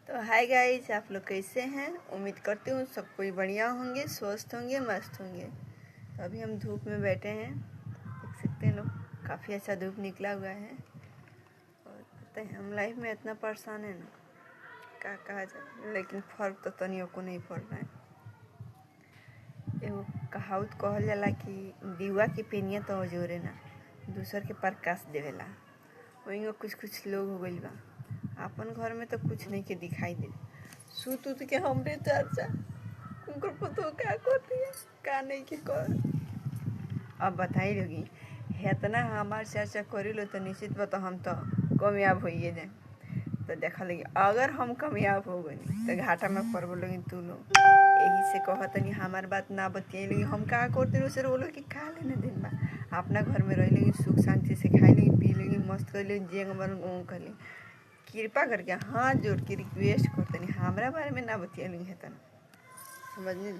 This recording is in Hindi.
तो हाय गाइस, आप लोग कैसे हैं। उम्मीद करती हूँ सब कोई बढ़िया होंगे, स्वस्थ होंगे, मस्त होंगे। तो अभी हम धूप में बैठे हैं, देख सकते हैं लोग, काफ़ी अच्छा धूप निकला हुआ है। और पता है हम लाइफ में इतना परेशान है ना, क्या कहा जाए, लेकिन फर्क तो तनियों को नहीं पड़ रहा है। एगो कहावत कहल जाला कि दिवा की पेनिया तो जोरे ना, दूसर के प्रकाश देवेला। वही कुछ लोग हो गइल बा, अपन घर में तो कुछ नहीं के दिखाई दे, सूत उत के हमरे चाचा उनकर पतो क्या करती है, का नहीं के कर। अब बताई लोगी इतना हमार चर्चा करी लो तो निश्चित बता हम तो कामयाब होइए जाए। तो देखा लगी अगर हम कामयाब हो गई तो घाटा में पड़ लगी तू लोग। यही से कहतनी हमार बात ना बतियाई लगी, हम का करते उसे बोलो कि का लेने दिन बा, अपना घर में रह लगी, सुख शांति से खाई लगी, पी लगी, मस्त कर लगी, जेंग मन कर ली। कृपा करके हाथ जोड़ के रिक्वेस्ट करतनी हमरा बारे में ना बतिया लगी है तना, समझ ली।